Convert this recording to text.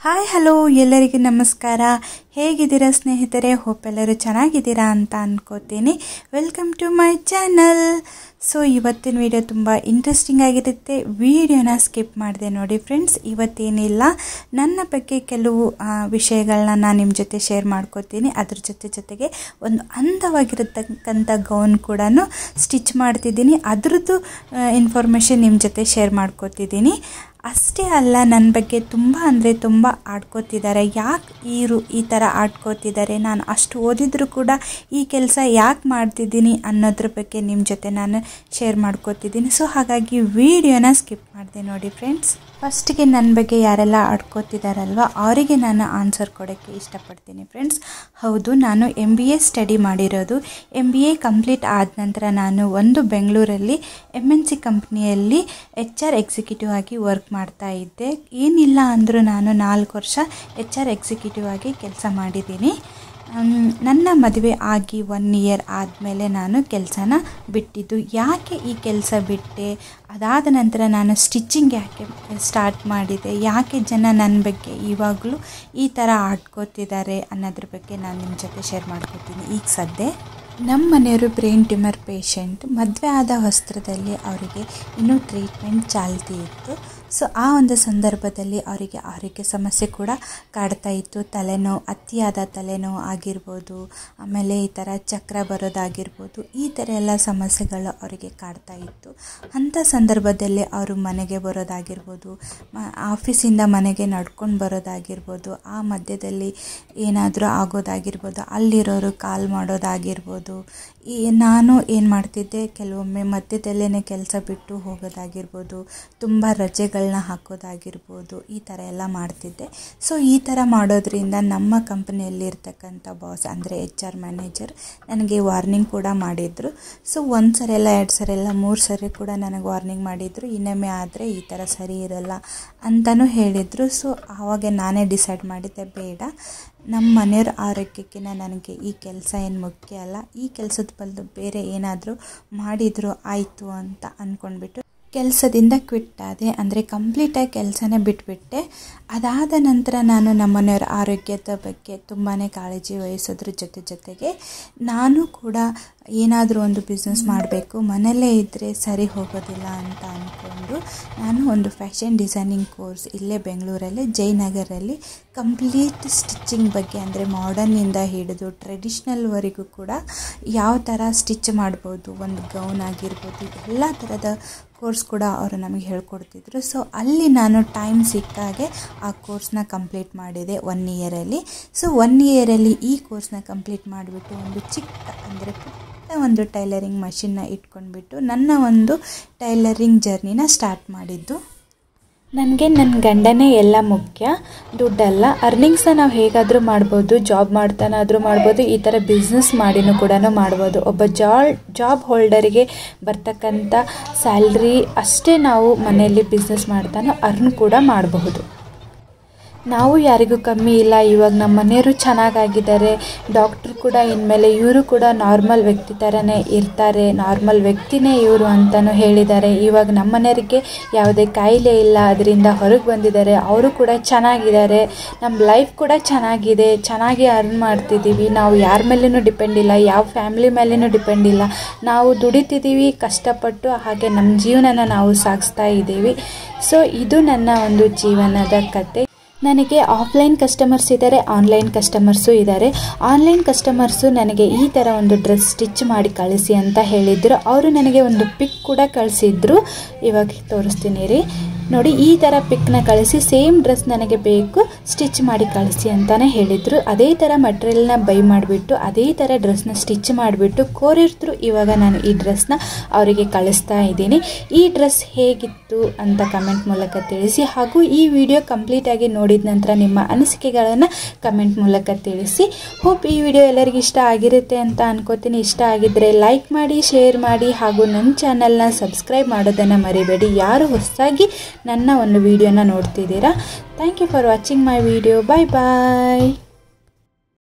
Hi hello ಎಲ್ಲರಿಗೂ ನಮಸ್ಕಾರ. ಹೇಗಿದ್ದೀರಾ ಸ್ನೇಹಿತರೆ? ಹೋಪ್ ಎಲ್ಲರೂ ಚೆನ್ನಾಗಿದ್ದೀರಾ ಅಂತ ಅನ್ಕೋತೀನಿ. Welcome to my channel. So ಇವತ್ತಿನ ವಿಡಿಯೋ ತುಂಬ ಇಂಟ್ರೆಸ್ಟಿಂಗ್ ಆಗಿರುತ್ತೆ. ವಿಡಿಯೋನ ಸ್ಕಿಪ್ ಮಾಡಿದೆ ನೋಡಿ ಫ್ರೆಂಡ್ಸ್. ಇವತ್ತೇನಿಲ್ಲ, ನನ್ನ ಬಗ್ಗೆ ಕೆಲವು ವಿಷಯಗಳನ್ನ ನಾನು ನಿಮ್ಮ ಜೊತೆ ಶೇರ್ ಮಾಡ್ಕೋತೀನಿ. ಅದ್ರ ಜೊತೆಗೆ ಒಂದು ಅಂದವಾಗಿರತಕ್ಕಂಥ ಗೌನ್ ಕೂಡ ಸ್ಟಿಚ್ ಮಾಡ್ತಿದ್ದೀನಿ. ಅದ್ರದ್ದು ಇನ್ಫಾರ್ಮೇಷನ್ ನಿಮ್ಮ ಜೊತೆ ಶೇರ್ ಮಾಡ್ಕೋತಿದ್ದೀನಿ. ಅಷ್ಟೇ ಅಲ್ಲ, ನನ್ನ ಬಗ್ಗೆ ತುಂಬ ಆಡ್ಕೋತಿದ್ದಾರೆ. ಯಾಕೆ ಈ ಥರ ಆಡ್ಕೋತಿದ್ದಾರೆ, ನಾನು ಅಷ್ಟು ಓದಿದ್ರು ಕೂಡ ಈ ಕೆಲಸ ಯಾಕೆ ಮಾಡ್ತಿದ್ದೀನಿ ಅನ್ನೋದ್ರ ಬಗ್ಗೆ ನಿಮ್ಮ ಜೊತೆ ನಾನು ಶೇರ್ ಮಾಡ್ಕೋತಿದ್ದೀನಿ. ಸೊ ಹಾಗಾಗಿ ವಿಡಿಯೋನ ಸ್ಕಿಪ್ ಮಾಡಿದೆ ನೋಡಿ ಫ್ರೆಂಡ್ಸ್. ಫಸ್ಟಿಗೆ ನನ್ನ ಬಗ್ಗೆ ಯಾರೆಲ್ಲ ಆಡ್ಕೋತಿದ್ದಾರಲ್ವ ಅವರಿಗೆ ನಾನು ಆನ್ಸರ್ ಕೊಡೋಕ್ಕೆ ಇಷ್ಟಪಡ್ತೀನಿ ಫ್ರೆಂಡ್ಸ್. ಹೌದು, ನಾನು MBA ಸ್ಟಡಿ ಮಾಡಿರೋದು. MBA ಕಂಪ್ಲೀಟ್ ಆದ ನಂತರ ನಾನು ಬೆಂಗಳೂರಲ್ಲಿ MNC ಕಂಪ್ನಿಯಲ್ಲಿ HR ಎಕ್ಸಿಕ್ಯೂಟಿವ್ ಆಗಿ ವರ್ಕ್ ಮಾಡ್ತಾ ಇದ್ದೆ. ಏನಿಲ್ಲ ಅಂದರೂ ನಾನು 4 ವರ್ಷ HR ಎಕ್ಸಿಕ್ಯೂಟಿವ್ ಆಗಿ ಕೆಲಸ ಮಾಡಿದ್ದೀನಿ. ನನ್ನ ಮದುವೆ ಆಗಿ 1 ಇಯರ್ ಆದಮೇಲೆ ನಾನು ಕೆಲಸನ ಬಿಟ್ಟಿದ್ದು. ಯಾಕೆ ಈ ಕೆಲಸ ಬಿಟ್ಟೆ, ಅದಾದ ನಂತರ ನಾನು ಸ್ಟಿಚಿಂಗ್ ಯಾಕೆ ಸ್ಟಾರ್ಟ್ ಮಾಡಿದೆ, ಯಾಕೆ ಜನ ನನ್ನ ಬಗ್ಗೆ ಇವಾಗಲೂ ಈ ಥರ ಆಡ್ಕೋತಿದ್ದಾರೆ ಅನ್ನೋದ್ರ ಬಗ್ಗೆ ನಾನು ನಿಮ್ಮ ಜೊತೆ ಶೇರ್ ಮಾಡ್ಕೋತೀನಿ. ಈಗ ಸದ್ಯ ನಮ್ಮ ಮನೆಯವರು ಬ್ರೈನ್ ಟ್ಯೂಮರ್ ಪೇಷಂಟ್. ಮದುವೆ ಆದ ವಸ್ತ್ರದಲ್ಲಿ ಅವರಿಗೆ ಇನ್ನೂ ಟ್ರೀಟ್ಮೆಂಟ್ ಚಾಲ್ತಿ ಇತ್ತು. ಸೊ ಆ ಒಂದು ಸಂದರ್ಭದಲ್ಲಿ ಅವರಿಗೆ ಆರೋಗ್ಯ ಸಮಸ್ಯೆ ಕೂಡ ಕಾಡ್ತಾ ಇತ್ತು. ತಲೆನೋವು, ಅತಿಯಾದ ತಲೆನೋವು ಆಗಿರ್ಬೋದು, ಆಮೇಲೆ ಈ ಥರ ಚಕ್ರ ಬರೋದಾಗಿರ್ಬೋದು, ಈ ಥರ ಎಲ್ಲ ಸಮಸ್ಯೆಗಳು ಅವರಿಗೆ ಕಾಡ್ತಾ ಇತ್ತು. ಅಂಥ ಸಂದರ್ಭದಲ್ಲಿ ಅವರು ಮನೆಗೆ ಬರೋದಾಗಿರ್ಬೋದು, ಆಫೀಸಿಂದ ಮನೆಗೆ ನಡ್ಕೊಂಡು ಬರೋದಾಗಿರ್ಬೋದು, ಆ ಮಧ್ಯದಲ್ಲಿ ಏನಾದರೂ ಆಗೋದಾಗಿರ್ಬೋದು, ಅಲ್ಲಿರೋರು ಕಾಲ್ ಮಾಡೋದಾಗಿರ್ಬೋದು. ನಾನು ಏನು ಮಾಡ್ತಿದ್ದೆ, ಕೆಲವೊಮ್ಮೆ ಮಧ್ಯದಲ್ಲೇ ಕೆಲಸ ಬಿಟ್ಟು ಹೋಗೋದಾಗಿರ್ಬೋದು, ತುಂಬ ರಜೆಗಳನ್ನ ಹಾಕೋದಾಗಿರ್ಬೋದು, ಈ ಥರ ಎಲ್ಲ ಮಾಡ್ತಿದ್ದೆ. ಸೊ ಈ ಥರ ಮಾಡೋದ್ರಿಂದ ನಮ್ಮ ಕಂಪನಿಯಲ್ಲಿರ್ತಕ್ಕಂಥ ಬಾಸ್ ಅಂದರೆ HR ಮ್ಯಾನೇಜರ್ ನನಗೆ ವಾರ್ನಿಂಗ್ ಕೂಡ ಮಾಡಿದರು. ಸೊ 1 ಸರಿ ಎಲ್ಲ 2 ಸರಿ ಎಲ್ಲ 3 ಸರಿ ಕೂಡ ನನಗೆ ವಾರ್ನಿಂಗ್ ಮಾಡಿದರು. ಇನ್ನೊಮ್ಮೆ ಆದರೆ ಈ ಥರ ಸರಿ ಇರಲ್ಲ ಅಂತಲೂ ಹೇಳಿದರು. ಸೊ ಆವಾಗ ನಾನೇ ಡಿಸೈಡ್ ಮಾಡಿದ್ದೆ, ಬೇಡ, ನಮ್ಮ ಮನೆಯವ್ರ ಆರೋಗ್ಯಕ್ಕೆ ನನಗೆ ಈ ಕೆಲಸ ಏನು ಮುಖ್ಯ ಅಲ್ಲ, ಈ ಕೆಲಸದ ಬದಲು ಬೇರೆ ಏನಾದರೂ ಮಾಡಿದರೂ ಆಯಿತು ಅಂತ ಅಂದ್ಕೊಂಡ್ಬಿಟ್ಟು ಕೆಲಸದಿಂದ ಕ್ವಿಟ್ ಆದೆ. ಅಂದರೆ ಕಂಪ್ಲೀಟಾಗಿ ಕೆಲಸನೇ ಬಿಟ್ಬಿಟ್ಟೆ. ಅದಾದ ನಂತರ ನಾನು ನಮ್ಮ ಮನೆಯವರ ಆರೋಗ್ಯದ ಬಗ್ಗೆ ತುಂಬಾ ಕಾಳಜಿ ವಹಿಸೋದ್ರ ಜೊತೆಗೆ ನಾನು ಕೂಡ ಏನಾದರೂ ಒಂದು ಬಿಸ್ನೆಸ್ ಮಾಡಬೇಕು, ಮನೆಯಲ್ಲೇ ಇದ್ದರೆ ಸರಿ ಹೋಗೋದಿಲ್ಲ ಅಂತ ಅಂದ್ಕೊಂಡು ನಾನು ಒಂದು ಫ್ಯಾಷನ್ ಡಿಸೈನಿಂಗ್ ಕೋರ್ಸ್ ಇಲ್ಲೇ ಬೆಂಗಳೂರಲ್ಲಿ ಜಯನಗರಲ್ಲಿ ಕಂಪ್ಲೀಟ್ ಸ್ಟಿಚ್ಚಿಂಗ್ ಬಗ್ಗೆ, ಅಂದರೆ ಮಾಡರ್ನಿಂದ ಹಿಡಿದು ಟ್ರೆಡಿಷ್ನಲ್ವರೆಗೂ ಕೂಡ ಯಾವ ಥರ ಸ್ಟಿಚ್ ಮಾಡ್ಬೋದು, ಒಂದು ಗೌನ್ ಆಗಿರ್ಬೋದು, ಎಲ್ಲ ಥರದ ಕೋರ್ಸ್ ಕೂಡ ಅವರು ನಮಗೆ ಹೇಳ್ಕೊಡ್ತಿದ್ರು. ಸೊ ಅಲ್ಲಿ ನಾನು ಟೈಮ್ ಸಿಕ್ಕಾಗೆ ಆ ಕೋರ್ಸ್ನ ಕಂಪ್ಲೀಟ್ ಮಾಡಿದೆ 1 ಇಯರಲ್ಲಿ. ಸೊ 1 ಇಯರಲ್ಲಿ ಈ ಕೋರ್ಸ್ನ ಕಂಪ್ಲೀಟ್ ಮಾಡಿಬಿಟ್ಟು ಒಂದು ಚಿಕ್ಕ, ಅಂದರೆ ಪುಟ್ಟ ಒಂದು ಟೈಲರಿಂಗ್ ಮಷಿನ್ನ ಇಟ್ಕೊಂಡ್ಬಿಟ್ಟು ನನ್ನ ಒಂದು ಟೈಲರಿಂಗ್ ಜರ್ನಿನ ಸ್ಟಾರ್ಟ್ ಮಾಡಿದ್ದು. ನನಗೆ ನನ್ನ ಗಂಡನೇ ಎಲ್ಲ ಮುಖ್ಯ, ದುಡ್ಡಲ್ಲ. ಅರ್ನಿಂಗ್ಸ್ನ ನಾವು ಹೇಗಾದರೂ ಮಾಡ್ಬೋದು, ಜಾಬ್ ಮಾಡ್ತಾನಾದರೂ ಮಾಡ್ಬೋದು, ಈ ಥರ ಬಿಸ್ನೆಸ್ ಮಾಡಿನೂ ಕೂಡ ಮಾಡ್ಬೋದು. ಒಬ್ಬ ಜಾಬ್ ಹೋಲ್ಡರಿಗೆ ಬರ್ತಕ್ಕಂಥ ಸ್ಯಾಲ್ರಿ ಅಷ್ಟೇ ನಾವು ಮನೆಯಲ್ಲಿ ಬಿಸ್ನೆಸ್ ಮಾಡ್ತಾನೋ ಅರ್ನ್ ಕೂಡ ಮಾಡಬಹುದು. ನಾವು ಯಾರಿಗೂ ಕಮ್ಮಿ ಇಲ್ಲ. ಇವಾಗ ನಮ್ಮ ಮನೆಯವರು ಚೆನ್ನಾಗಿದ್ದಾರೆ. ಡಾಕ್ಟ್ರು ಕೂಡ ಇನ್ಮೇಲೆ ಇವರು ಕೂಡ ನಾರ್ಮಲ್ ವ್ಯಕ್ತಿ ಥರನೇ ಇರ್ತಾರೆ, ನಾರ್ಮಲ್ ವ್ಯಕ್ತಿನೇ ಇವರು ಅಂತಲೂ ಹೇಳಿದ್ದಾರೆ. ಇವಾಗ ನಮ್ಮ ಮನೆಯವರಿಗೆ ಯಾವುದೇ ಕಾಯಿಲೆ ಇಲ್ಲ, ಅದರಿಂದ ಹೊರಗೆ ಬಂದಿದ್ದಾರೆ. ಅವರು ಕೂಡ ಚೆನ್ನಾಗಿದ್ದಾರೆ. ನಮ್ಮ ಲೈಫ್ ಕೂಡ ಚೆನ್ನಾಗಿದೆ, ಚೆನ್ನಾಗಿ ಅರ್ನ್ ಮಾಡ್ತಿದ್ದೀವಿ. ನಾವು ಯಾರ ಮೇಲೇನೂ ಡಿಪೆಂಡ್ ಇಲ್ಲ, ಯಾವ ಫ್ಯಾಮಿಲಿ ಮೇಲೇನೂ ಡಿಪೆಂಡ್ ಇಲ್ಲ. ನಾವು ದುಡಿತಿದ್ದೀವಿ ಕಷ್ಟಪಟ್ಟು, ಹಾಗೆ ನಮ್ಮ ಜೀವನನ ನಾವು ಸಾಗಿಸ್ತಾ ಇದ್ದೀವಿ. ಸೊ ಇದು ನನ್ನ ಒಂದು ಜೀವನದ ಕತೆ. ನನಗೆ ಆಫ್ಲೈನ್ ಕಸ್ಟಮರ್ಸ್ ಇದ್ದಾರೆ, ಆನ್ಲೈನ್ ಕಸ್ಟಮರ್ಸು ಇದ್ದಾರೆ. ಆನ್ಲೈನ್ ಕಸ್ಟಮರ್ಸು ನನಗೆ ಈ ಥರ ಒಂದು ಡ್ರೆಸ್ ಸ್ಟಿಚ್ ಮಾಡಿ ಕಳಿಸಿ ಅಂತ ಹೇಳಿದರು. ಅವರು ನನಗೆ ಒಂದು ಪಿಕ್ ಕೂಡ ಕಳಿಸಿದ್ರು. ಇವಾಗ ತೋರಿಸ್ತೀನಿ ರೀ, ನೋಡಿ, ಈ ಥರ ಪಿಕ್ನ ಕಳಿಸಿ ಸೇಮ್ ಡ್ರೆಸ್ ನನಗೆ ಬೇಕು, ಸ್ಟಿಚ್ ಮಾಡಿ ಕಳಿಸಿ ಅಂತಲೇ ಹೇಳಿದರು. ಅದೇ ಥರ ಮಟೀರಿಯಲ್ನ ಬೈ ಮಾಡಿಬಿಟ್ಟು ಅದೇ ಥರ ಡ್ರೆಸ್ನ ಸ್ಟಿಚ್ ಮಾಡಿಬಿಟ್ಟು ಕೊರಿಯರ್ ಇವಾಗ ನಾನು ಈ ಡ್ರೆಸ್ನ ಅವರಿಗೆ ಕಳಿಸ್ತಾ ಇದ್ದೀನಿ. ಈ ಡ್ರೆಸ್ ಹೇಗಿತ್ತು ಅಂತ ಕಮೆಂಟ್ ಮೂಲಕ ತಿಳಿಸಿ. ಹಾಗೂ ಈ ವಿಡಿಯೋ ಕಂಪ್ಲೀಟಾಗಿ ನೋಡಿದ ನಂತರ ನಿಮ್ಮ ಅನಿಸಿಕೆಗಳನ್ನು ಕಮೆಂಟ್ ಮೂಲಕ ತಿಳಿಸಿ. ಹೋಪ್ ಈ ವಿಡಿಯೋ ಎಲ್ಲರಿಗೂ ಇಷ್ಟ ಆಗಿರುತ್ತೆ ಅಂತ ಅನ್ಕೋತೀನಿ. ಇಷ್ಟ ಆಗಿದ್ದರೆ ಲೈಕ್ ಮಾಡಿ, ಶೇರ್ ಮಾಡಿ, ಹಾಗೂ ನನ್ನ ಚಾನಲ್ನ ಸಬ್ಸ್ಕ್ರೈಬ್ ಮಾಡೋದನ್ನು ಮರಿಬೇಡಿ. ಯಾರು ಹೊಸದಾಗಿ ನನ್ನ ಒಂದು ವಿಡಿಯೋನ ನೋಡ್ತಿದ್ದೀರಾ, thank you for watching my video. Bye bye.